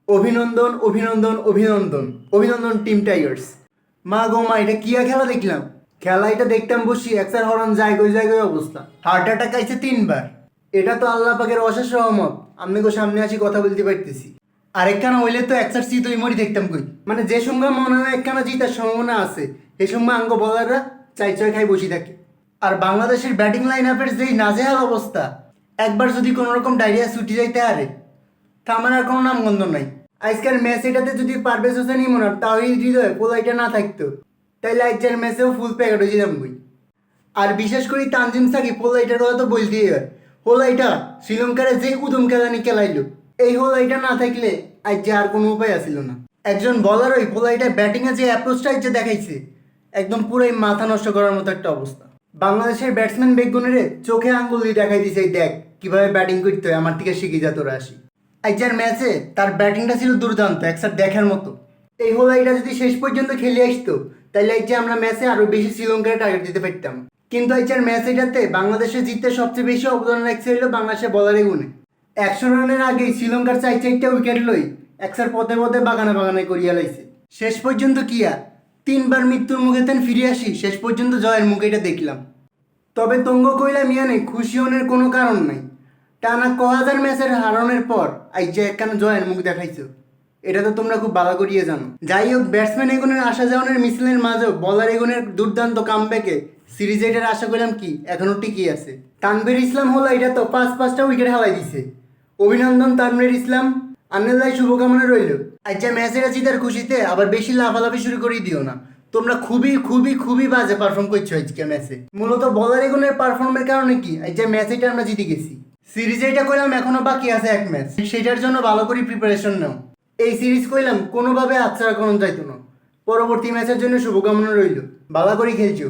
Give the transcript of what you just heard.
অভিনন্দন অভিনন্দন অভিনন্দন অভিনন্দন টিম টাইগার্স। মা গো মা, এটা কিয়া খেলা দেখলাম। খেলা এটা দেখতাম বসি একসার হরণ জায়গায় জায়গায় অবস্থা, হার্ট অ্যাটাক আইছে 3বার। এটা তো আল্লাহ পাকের অশেষ রহমত, আমি গো সামনে আসি কথা বলতে পারতেছি। আরেকখানা হইলে তো একসার চিত মরি দেখতাম কই, মানে যে সঙ্গে মনে হয় একখানা জিতার সম্ভাবনা আছে এই সময় আঙ্গ বলাররা চাই চাই খাই বসে থাকে। আর বাংলাদেশের ব্যাটিং লাইন আপের যেই নাজেহাল অবস্থা, একবার যদি কোনো রকম ডায়রিয়া ছুটি যাইতে আরে তা আমার আর কোনো নামগন্ধ নাই। আজকের ম্যাচ এটাতে যদি পারভেজ হোসেন ইমরান তাহিদ হৃদয় পোলাইটা না থাকতো, তাইলে আজকের ম্যাচেও ফুল প্যাকেট হয়ে যেতাম বই। আর বিশেষ করে তানজিম সাকিব পোলাইটার কথা তো বলতেই হয়। হোলাইটা শ্রীলঙ্কার যে উদম খেলানি খেলাইলো, এই হোলাইটা না থাকলে আজ যে আর কোনো উপায় আসিল না। একজন বলার ওই পোলাইটা ব্যাটিংয়ে যে অ্যাপ্রোচটা যে দেখাইছে, একদম পুরোই মাথা নষ্ট করার মতো একটা অবস্থা। বাংলাদেশের ব্যাটসম্যান বেগুনের চোখে আঙ্গুল দিয়ে দেখাই দিছে, এই দেখ কিভাবে ব্যাটিং করতে হয়, আমার থেকে শিখে যা তোরা আসি। আইজার ম্যাচে তার ব্যাটিংটা ছিল দুর্দান্ত, একসাথ দেখার মতো। এই হোলাইটা যদি শেষ পর্যন্ত খেলে আসতো, তাহলে আইজে আমরা ম্যাচে আরো বেশি শ্রীলঙ্কার টার্গেট দিতে পারতাম। কিন্তু আইজার ম্যাচ এটাতে বাংলাদেশে জিততে সবচেয়ে বেশি অবদান রাখছে হলো বাংলাদেশের বলারে গুণে। 100 রানের আগেই শ্রীলঙ্কার 4-4টা উইকেট লই একসার পথে পথে বাগানে বাগানে করিয়া লাইছে। শেষ পর্যন্ত কিয়া 3বার মৃত্যুর মুখে তেন ফিরে আসি, শেষ পর্যন্ত জয়ের মুখে এটা দেখলাম। তবে তঙ্গ কইলা মিয়ানে খুশি হনের কোনো কারণ নাই। টানা 1000 ম্যাচের হারানোর পর আজ যে একখানা জয়ের মুখ দেখাইছো, এটা তো তোমরা খুব ভালো করিয়ে জানো। যাই হোক, ব্যাটসম্যান এগুনের আসা যাওয়ানের মিছিলের মাঝেও বলার এগুনের দুর্দান্ত কামব্যাকে সিরিজ এটার আশা করলাম কি এখনো টিকিয়ে আছে। তানভীর ইসলাম হলো এটা তো 5-5টা উইকেট হালাই দিছে। অভিনন্দন তানভীর ইসলাম, আন্নেল্লাই শুভকামনা রইল। আজ যে ম্যাচের জিতার খুশিতে আবার বেশি লাফালাফি শুরু করে দিও না। তোমরা খুবই খুবই খুবই বাজে পারফর্ম করছো আজকে ম্যাচে। মূলত বলার এগুনের পারফর্মের কারণে কি আজ যে ম্যাচ এটা আমরা জিতে গেছি। সিরিজ এটা কইলাম এখনো বাকি আছে এক ম্যাচ, সেটার জন্য ভালো করে প্রিপারেশন নাও। এই সিরিজ কইলাম কোনোভাবে আচ্ছা কোনো যাইতো না। পরবর্তী ম্যাচের জন্য শুভকামনা রইল, ভালো করে খেলছো।